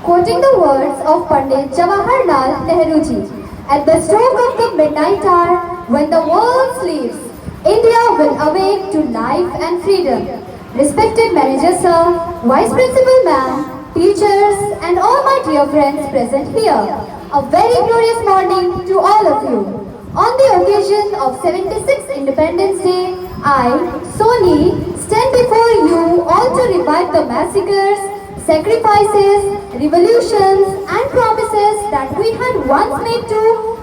Quoting the words of Pandit Jawaharlal Nehru ji, at the stroke of the midnight hour, when the world sleeps, India will awake to life and freedom. Respected manager sir, vice principal ma'am, teachers and all my dear friends present here, a very glorious morning to all of you. On the occasion of 76th Independence Day, I, Soni, stand before you all to revive the massacres, sacrifices, revolutions and promises that we had once made to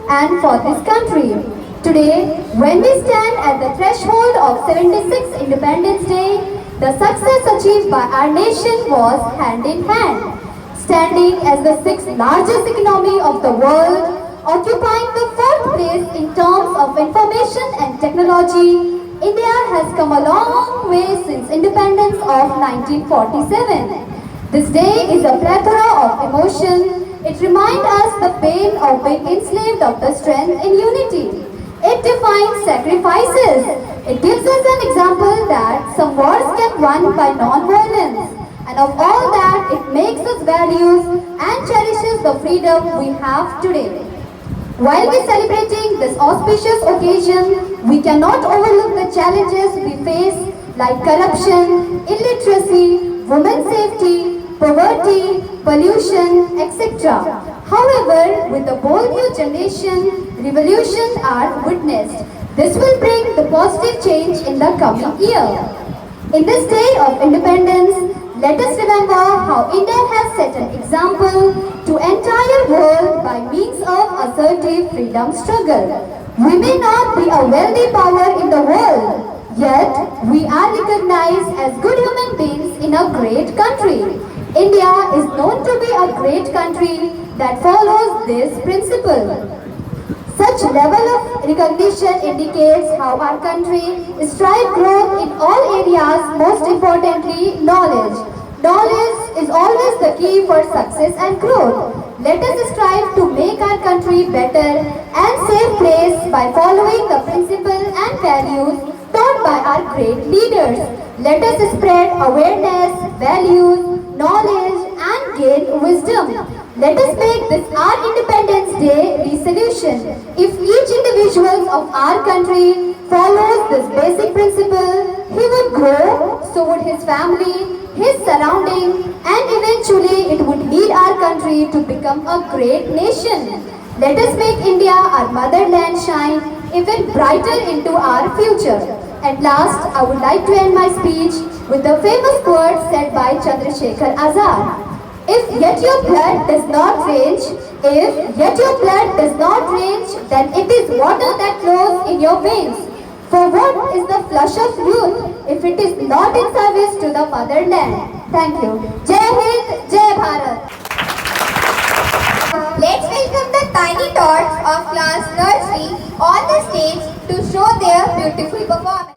and for this country. Today, when we stand at the threshold of 76th Independence Day, the success achieved by our nation was hand in hand. Standing as the sixth largest economy of the world, occupying the fourth place in terms of information and technology, India has come a long way since independence of 1947. This day is a plethora of emotion. It reminds us the pain of being enslaved of the strength in unity. It defines sacrifices. It gives us an example that some wars can won by non-violence. And of all that, it makes us values and cherishes the freedom we have today. While we celebrating this auspicious occasion, we cannot overlook the challenges we face like corruption, illiteracy, women's safety, poverty, pollution, etc. However, with the bold new generation, revolutions are witnessed. This will bring the positive change in the coming year. In this day of independence, let us remember how India has set an example to entire world by means of assertive freedom struggle. We may not be a wealthy power in the world, yet we are recognized as good human beings in a great country. India is known to be a great country that follows this principle. Such level of recognition indicates how our country strives growth in all areas, most importantly knowledge. Knowledge is always the key for success and growth. Let us strive to make our country better and safe place by following the principles and values taught by our great leaders. Let us spread awareness, values, knowledge and gain wisdom. Let us make this our Independence Day resolution. If each individual of our country follows this basic principle, he would grow, so would his family, his surrounding, and eventually it would lead our country to become a great nation. Let us make India, our motherland, shine even brighter into our future. At last, I would like to end my speech with the famous words said by Chandrasekhar Azad. If yet your blood does not range, if yet your blood does not range, then it is water that flows in your veins. For what is the flush of youth if it is not in service to the motherland? Thank you. Jai Hind, Jai Bharat. Let's welcome the tiny tots of class nursery on the stage to show their beautiful performance.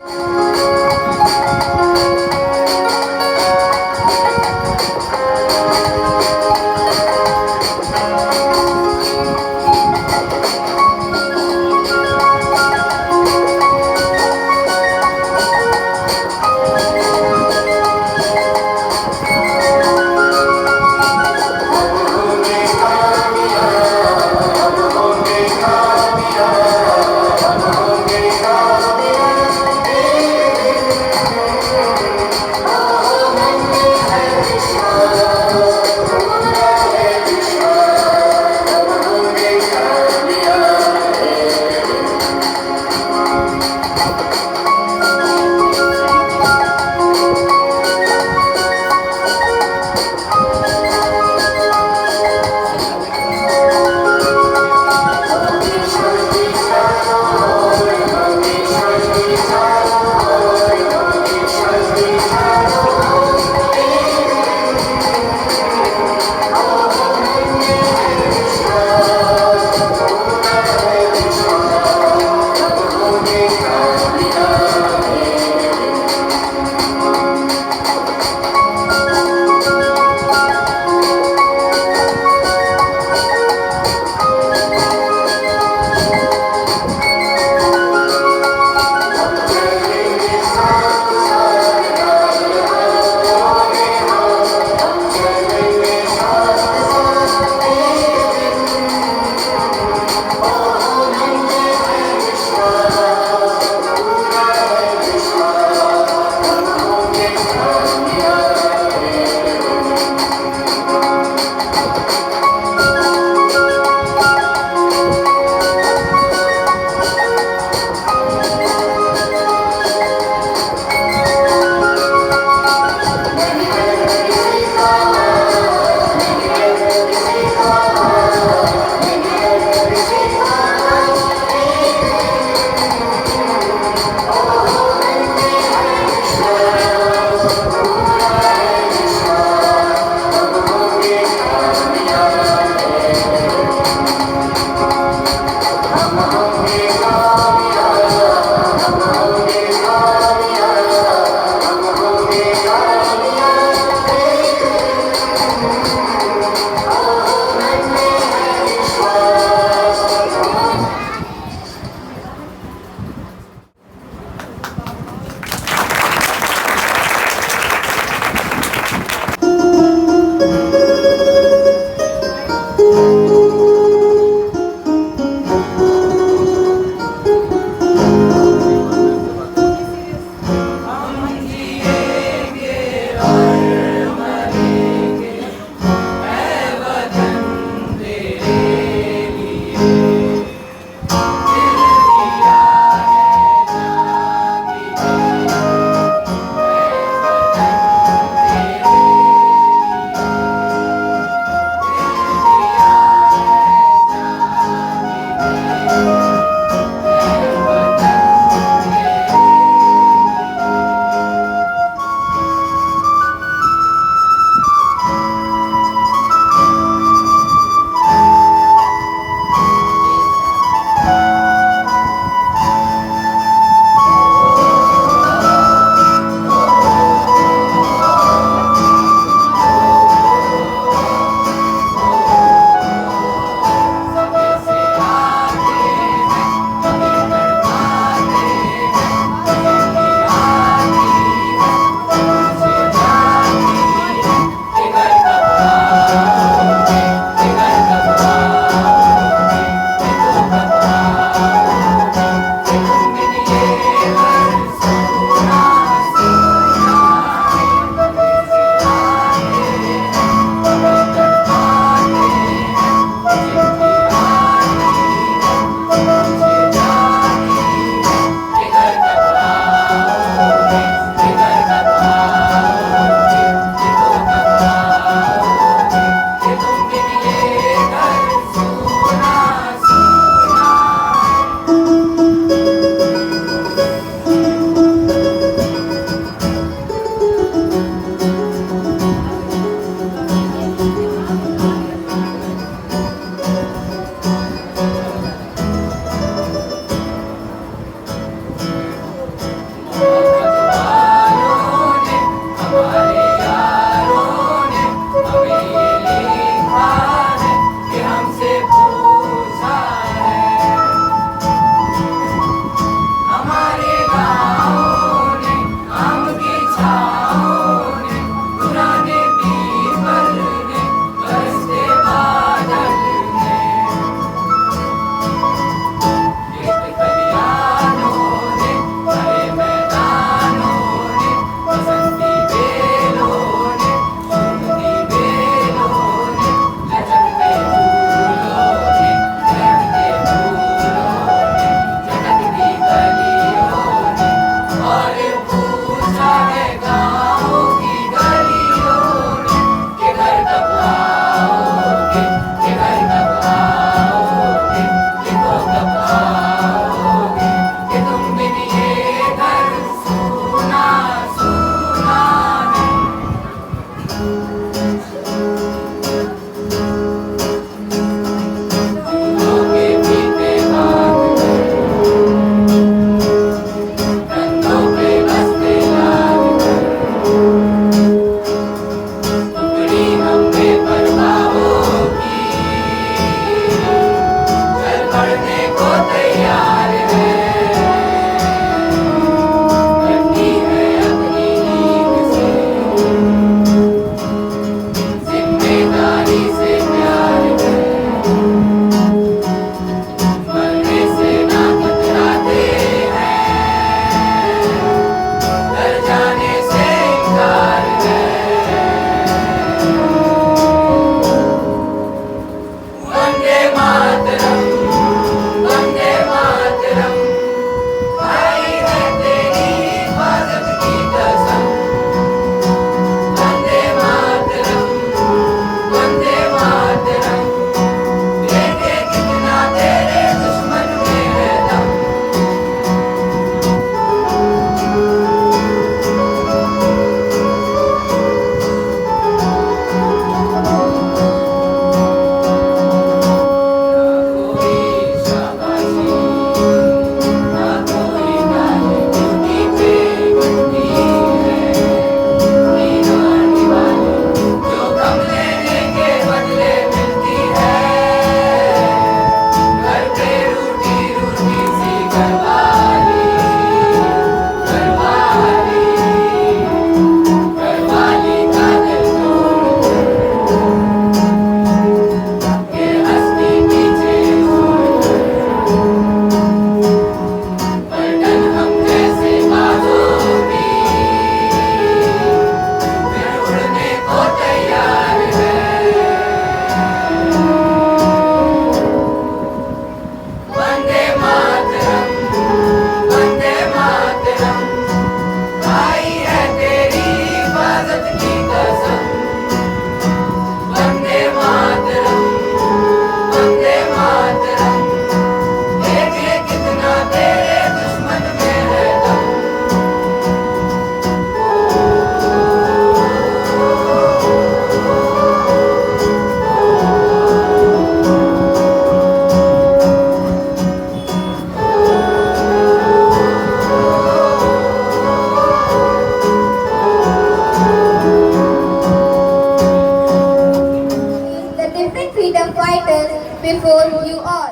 before you all.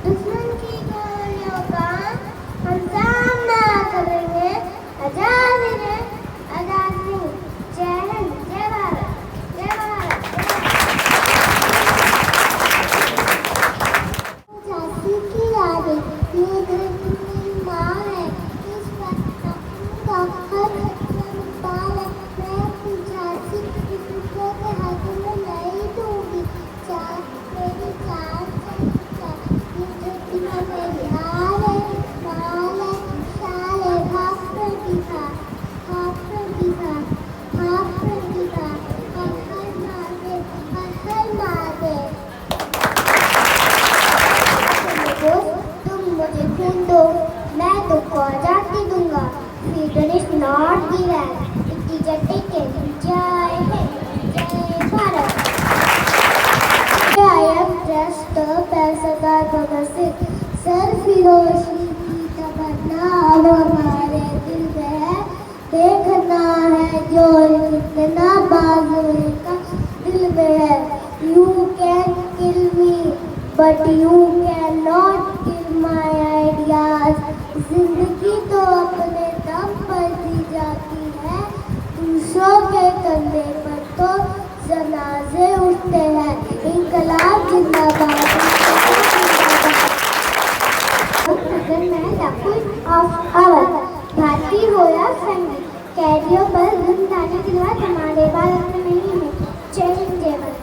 दुश्मन की गोलियों का हम सामना करेंगे। आजाद है, आजाद नहीं। जय हिंद, जय भारत, जय भारत। झांसी की रानी ये दिल की माँ है, इस वक्त का हर पाल है। मैं अपनी झांसी किसी के हाथ में नहीं दूंगी। चार मेरी चार तुम मुझे खून दो, मैं तुमको आजादी दूंगा। Freedom is not given, it is a taken. जय हिंद, जय Bharat. I am just a Sardar Bhagat Singh, sir फिरोजी की तमन्ना अब हमारे दिल में है। देखना है जो कितना बाजू का दिल में है। You can kill me, but you cannot kill my ideas. जिंदगी तो अपने दम पर दी जाती है, दूसरों के कंधे पर तो जनाजे उठते हैं। इंकलाब जिंदाबाद। अगर मैं कोई ऑफ आवर भारतीय हो या सैनिक, कैदियों पर जुल्म ढाने के बाद हमारे भारत में नहीं है। जय हिंद, जय Bharat.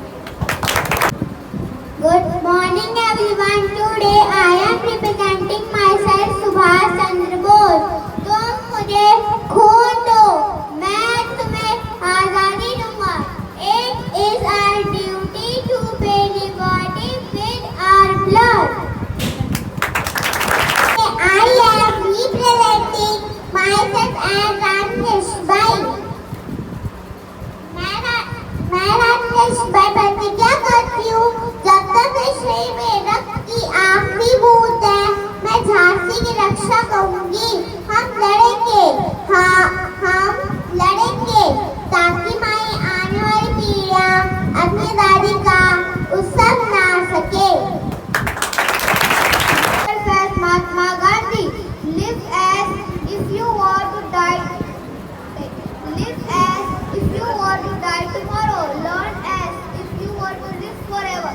Good morning everyone. Today I am representing myself Subhash Chandra Bose. तुम मुझे खून दो, मैं तुम्हें आजादी दूंगा। It is our duty to pay liberty with our blood. I am representing myself as Rajesh Bhai. मैं राजेश भाई प्रतिज्ञा करती हूँ, जब तक इस शरीर में रक्त की आखिरी बूंद है, मैं झांसी की रक्षा करूंगी। हम लड़ेंगे, हाँ हम लड़ेंगे, ताकि हमारी आने वाली पीढ़ियाँ अपनी दादी का उत्सव मना सके। Mahatma Gandhi, live as if you want to die. Live as if you want to die tomorrow. Learn as if you want to live forever.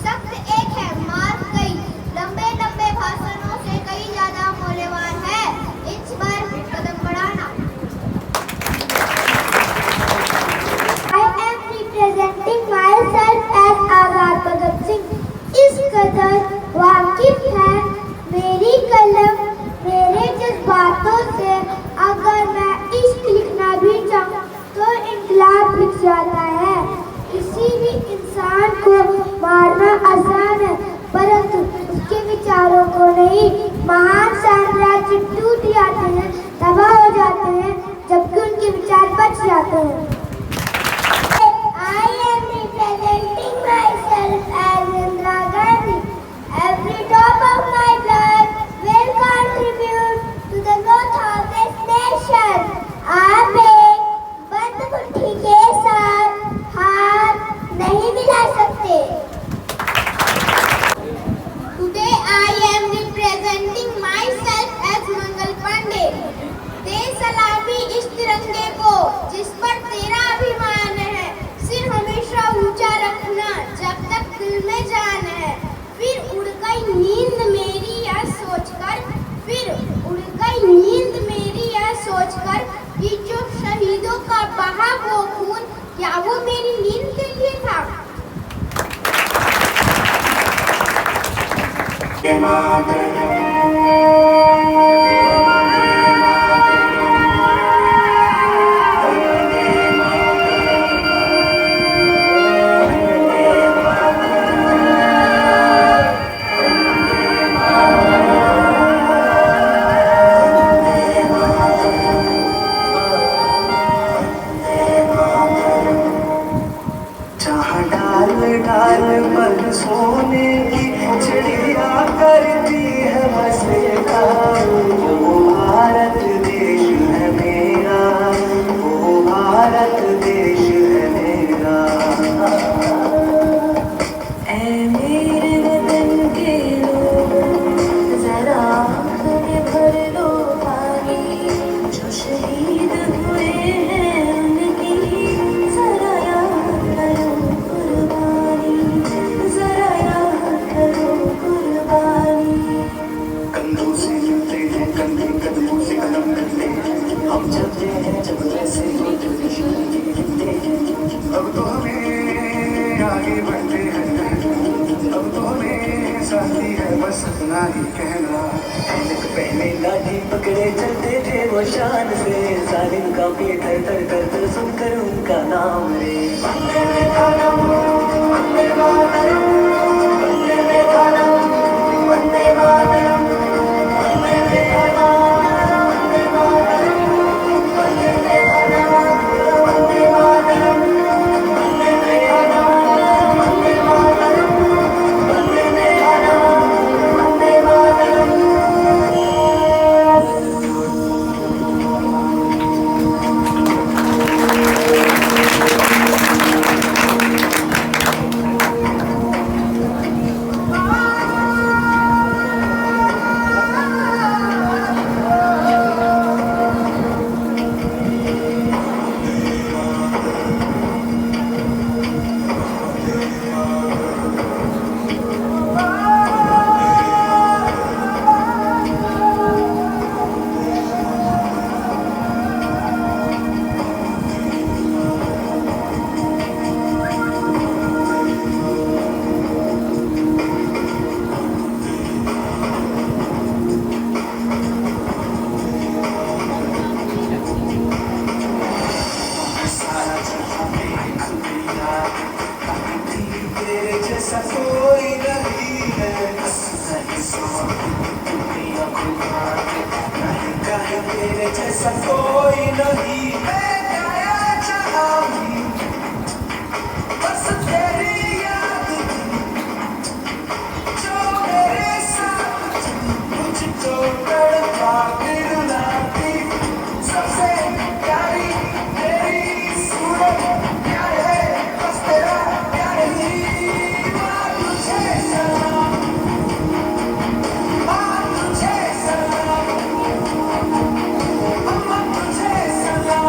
शब्द एक है, मार्क कई, लंबे लंबे भाषणों से कई ज्यादा मूल्यवान है। इस बार कदम बढ़ाना। I am representing myself as आजाद भगत सिंह। इस कदर वाकिफ है मेरी कलम मेरे जज्बातों से। अगर मैं इश्क लिखना भी चाहूँ तो इनकलाब लिख जाता है। किसी भी इंसान को मारना आसान है, परंतु उसके विचारों को नहीं। महान साम्राज्य टूट जाते हैं, तबाह हो जाते हैं, जबकि उनके विचार बच जाते हैं। I am representing myself as Indira Gandhi. Every drop of my blood will contribute to the growth of this nation. आप एक बंद मुट्ठी के साथ हाथ नहीं मिला सकते। Today I am representing myself as Mangal Pandey. दे सलामी इस तिरंगे को जिस पर तेरा अभिमान है। सिर हमेशा ऊंचा रखना जब तक दिल में जान है। फिर उड़ गई नींद मेरी यह सोचकर, फिर उड़ गई नींद मेरी यह सोचकर कि जो शहीदों का बहा वो खून, क्या वो मेरी नींद के लिए था? सोने की चिड़िया करती है बसेरा। वो भारत देश है मेरा, वो भारत देश है मेरा। अब तो हमें आगे बढ़ते हैं, अब तो हमें साथी है बस इतना ही कहना। पहले लाठी पकड़े चलते थे वो शान से, जालिम का पे थर थर कर कर सुनकर उनका नाम रे। वंदे मातरम, वंदे मातरम, वंदे मातरम, वंदे मातरम, वंदे मातरम, वंदे मातरम, वंदे मातरम, वंदे मातरम, वंदे मातरम, वंदे मातरम, वंदे मातरम। तेरे जैसा कोई नहीं है, नहीं सौ दुनिया खुदा के, नहीं कहे तेरे जैसा कोई नहीं है। गाया चाहूंगी बस तेरी याद की, जो मेरे साथ मुझको तड़पा के रुलाती। सबसे प्यारी तेरी सूरत प्यार है, बस तेरा प्यार ही। माँ तुझे सलाम, माँ तुझे सलाम, अम्मा तुझे सलाम।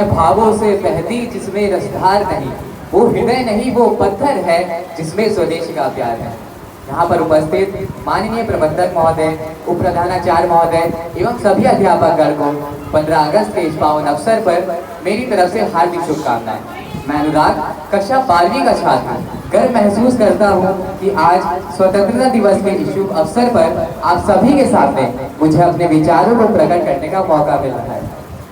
है भावों से बहती जिसमें रसधार नहीं, वो हृदय नहीं वो पत्थर है जिसमें स्वदेश का प्यार है। यहाँ पर उपस्थित माननीय प्रबंधक महोदय, उप प्रधानाचार्य महोदय एवं सभी अध्यापकगण को 15 अगस्त के इस पावन अवसर पर मेरी तरफ से हार्दिक शुभकामनाएं। मैं अनुराग, कक्षा 12वीं का छात्र गर्व महसूस करता हूँ कि आज स्वतंत्रता दिवस के इस शुभ अवसर पर आप सभी के सामने मुझे अपने विचारों को प्रकट करने का मौका मिल रहा है।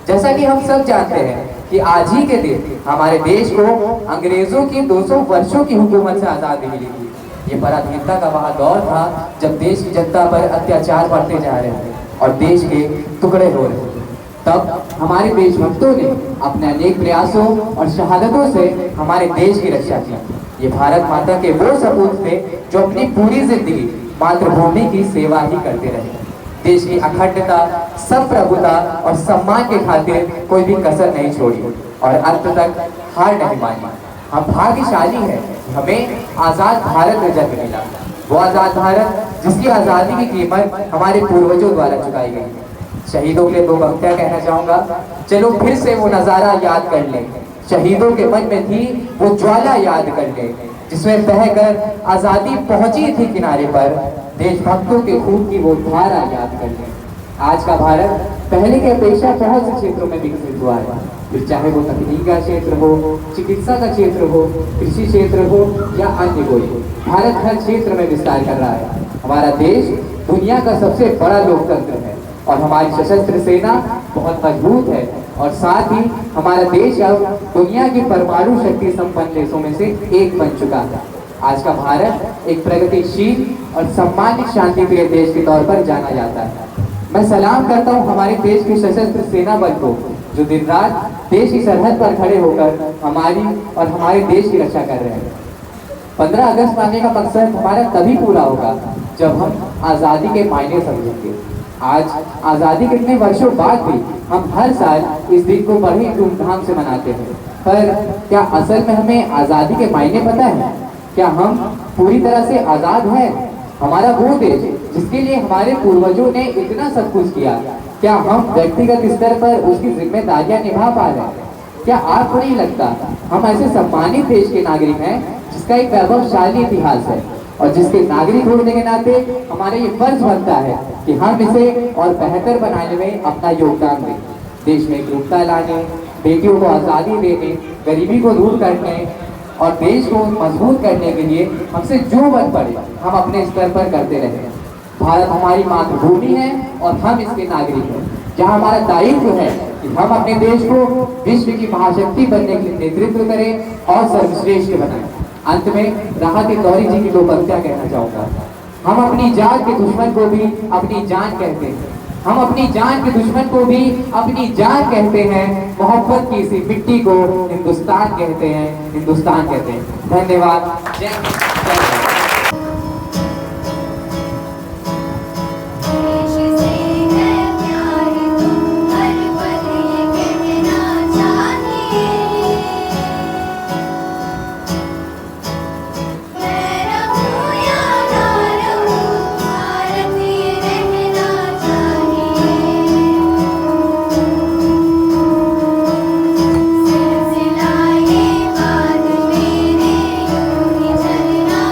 जैसा कि हम सब जानते हैं कि आज ही के दिन हमारे देश को अंग्रेजों की 200 वर्षों की हुकूमत से आज़ादी मिली थी। ये पराधीनता का वह दौर था जब देश की जनता पर अत्याचार बढ़ते जा रहे थे और देश के टुकड़े हो रहे थे। तब हमारे देशभक्तों ने अपने अनेक प्रयासों और शहादतों से हमारे देश की रक्षा की। ये भारत माता के वो सपूत थे जो अपनी पूरी जिंदगी मातृभूमि की सेवा ही करते रहे। देश की अखंडता, संप्रभुता और सम्मान के खातिर कोई भी कसर नहीं छोड़ी और अंत तक हार नहीं मानी। हम भाग्यशाली हैं, हमें आज़ाद भारत में जन्म मिला। वो आज़ाद भारत जिसकी आज़ादी की कीमत हमारे पूर्वजों द्वारा चुकाई गई। शहीदों के लिए 2 पंक्तियां कहना चाहूँगा। चलो फिर से वो नज़ारा याद कर लें, शहीदों के मन में थी वो ज्वाला याद कर लें, जिसमें बहकर आज़ादी पहुँची थी किनारे पर, देशभक्तों के खून की वो धारा याद कर लें। आज का भारत पहले की अपेक्षा बहुत से क्षेत्रों में विकसित हुआ है, फिर चाहे वो तकनीक का क्षेत्र हो, चिकित्सा का क्षेत्र हो, कृषि क्षेत्र हो या अन्य कोई, भारत हर क्षेत्र में विस्तार कर रहा है। हमारा देश दुनिया का सबसे बड़ा लोकतंत्र है और हमारी सशस्त्र सेना बहुत मजबूत है और साथ ही हमारा देश अब दुनिया की परमाणु शक्ति संपन्न देशों में से एक बन चुका है। आज का भारत एक प्रगतिशील और सम्मानित शांति प्रिय देश के तौर पर जाना जाता है। मैं सलाम करता हूँ हमारे देश की सशस्त्र सेना बल को, जो दिन रात देश की सरहद पर खड़े होकर हमारी और हमारे देश की रक्षा कर रहे हैं। 15 अगस्त मनाने का मकसद हमारा तभी पूरा होगा जब हम आज़ादी के मायने समझेंगे। आज आज़ादी के इतने वर्षों बाद भी हम हर साल इस दिन को बड़ी धूमधाम से मनाते हैं, पर क्या असल में हमें आज़ादी के मायने पता है? क्या हम पूरी तरह से आज़ाद हैं? हमारा वो देश जिसके लिए हमारे पूर्वजों ने इतना सब कुछ किया, क्या हम व्यक्तिगत स्तर पर उसकी जिम्मेदारियां निभा पा रहे हैं? क्या आपको नहीं लगता हम ऐसे सम्मानित देश के नागरिक हैं जिसका एक वैभवशाली इतिहास है और जिसके नागरिक होने के नाते हमारा ये फर्ज बनता है कि हम इसे और बेहतर बनाने में अपना योगदान दें। देश में एकरूपता लाने, बेटियों को आज़ादी देने, गरीबी को दूर करने और देश को मजबूत करने के लिए हमसे जो बन पड़े हम अपने स्तर पर करते रहे। भारत हमारी मातृभूमि है और हम इसके नागरिक हैं, जहाँ हमारा दायित्व है कि हम अपने देश को विश्व की महाशक्ति बनने के लिए नेतृत्व करें और सर्वश्रेष्ठ बनाएं। अंत में राहत इंदौरी जी की 2 पंक्तियां कहना चाहूँगा। हम अपनी जान के दुश्मन को भी अपनी जान कहते हैं, हम अपनी जान के दुश्मन को भी अपनी जान कहते हैं, मोहब्बत की इसी मिट्टी को हिंदुस्तान कहते हैं, हिंदुस्तान कहते हैं। धन्यवाद। जय हिंद। सिलसिला ये बात मेरे यूं ही चलना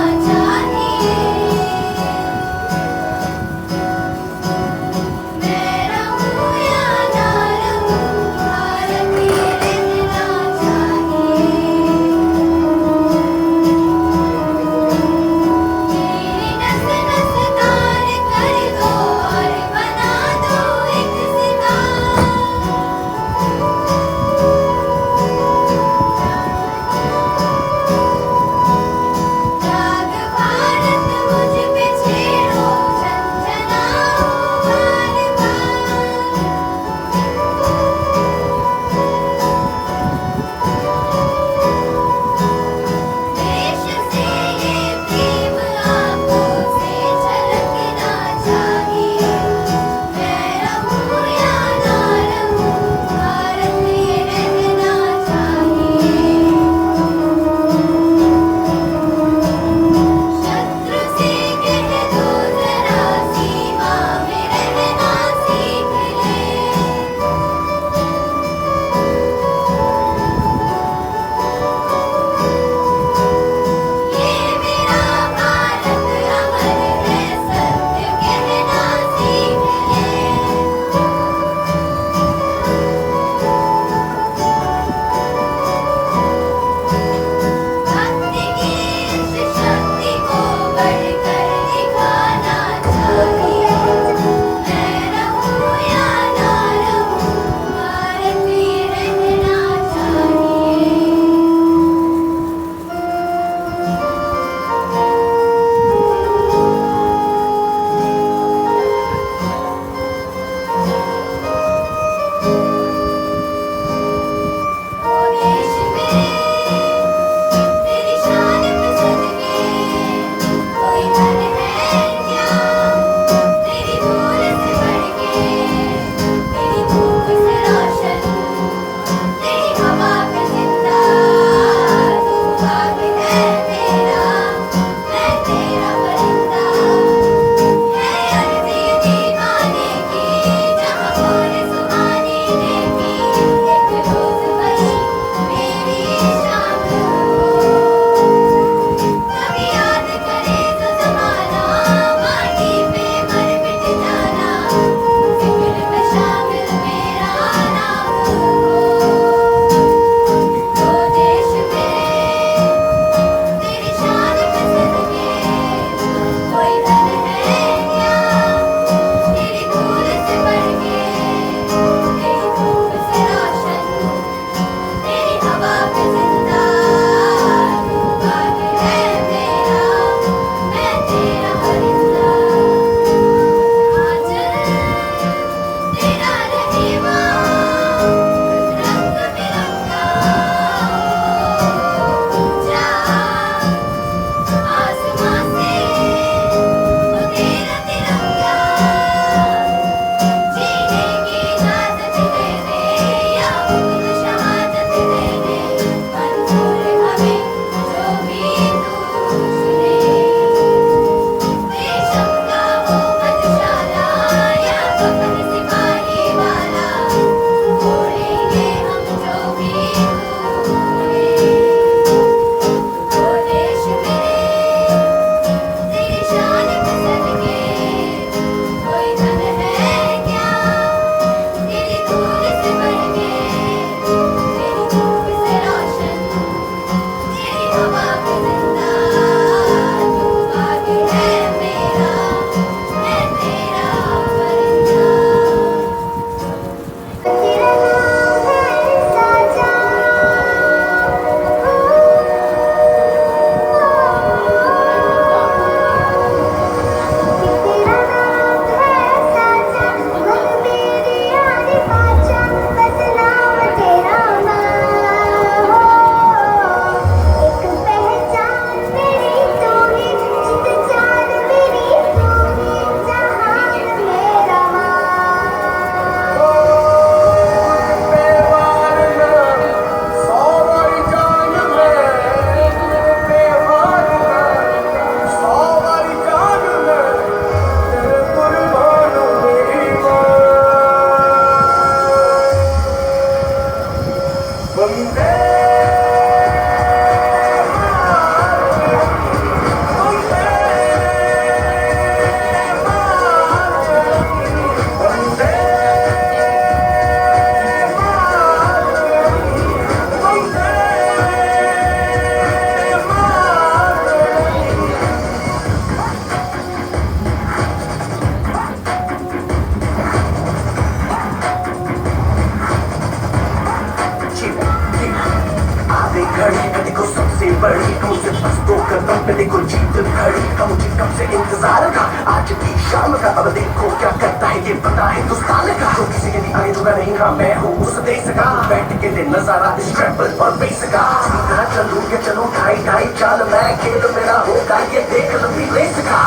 बड़ी तुमसे बस 2 कदम पे देखो जीत खड़ी का मुझे कब से इंतजार था आज की शाम का अब देखो क्या करता है ये पता है हिंदुस्तान का जो किसी के लिए आगे झुका नहीं हाँ मैं हूँ उस देश का बैठ के ले नजारा इस ट्रैवल और बेस का सीधा चलूं के चलूं ढाई ढाई चाल मैं खेल मेरा होगा ये देख लंबी रेस का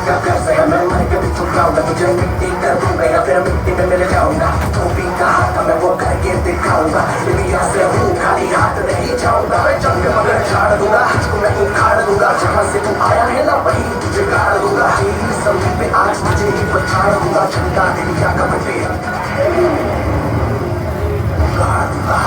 क्या कर सका मैं कभी ठुकराऊंगा तुझे मिट्टी कर दूंगा या फिर मिट्टी में मिल जाऊंगा धोबी का हाथ मैं वो करके दिखाऊंगा इंडिया से हूँ खाली हाथ नहीं जाऊंगा मैं चल के मगर झाड़ दूंगा तुझको मैं उखाड़ दूंगा जहाँ से तू आया है ना वही तुझे गाड़ दूंगा सभी पे आज तुझे ही पछाड़ दूंगा झंडा इंडिया का बटे गाड़ दूंगा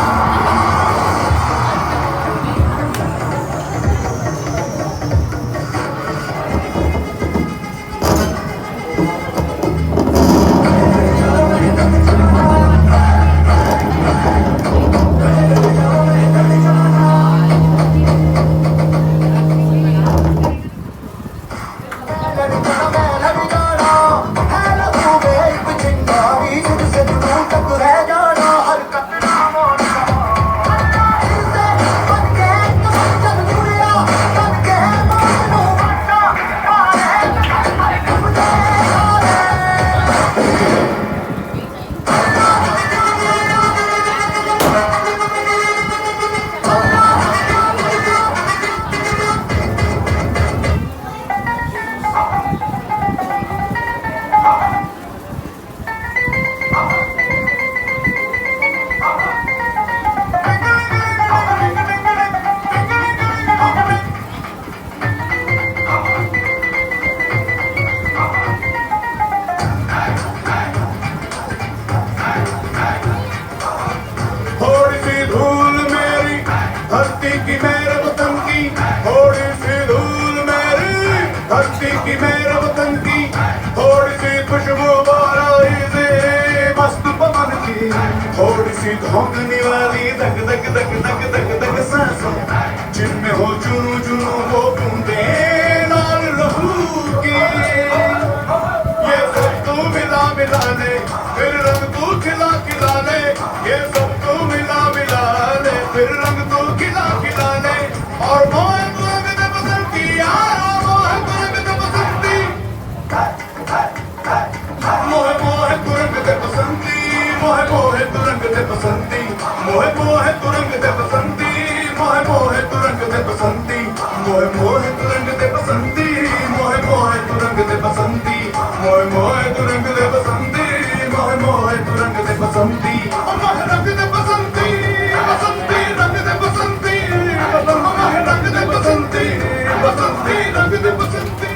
थोड़ी सी धोखने वाली दग दग दग दग दग दग सांसों जिनमें हो चुनू चुनू वो बूंदे लाल लहू के ये सब तू मिला मिला ले फिर रंग तू खिला खिला ले ये सब तू मिला मिला ले फिर रंग तू खिला खिला ले और मोह रंग दे बसंती यार मोह रंग दे बसंती मोह मोह रंग दे बसंती मोह मोह तुरंग दे बसंती मोह मोह तुरंग दे बसंती मोह मोह तुरंग दे बसंती मोह मोह तुरंग दे बसंती मोह मोह तुरंग दे बसंती मोह मोह तुरंग दे बसंती मोह मोह तुरंग दे बसंती मोह रंग दे बसंती बसंती रंग दे बसंती मोह रंग दे बसंती बसंती रंग दे बसंती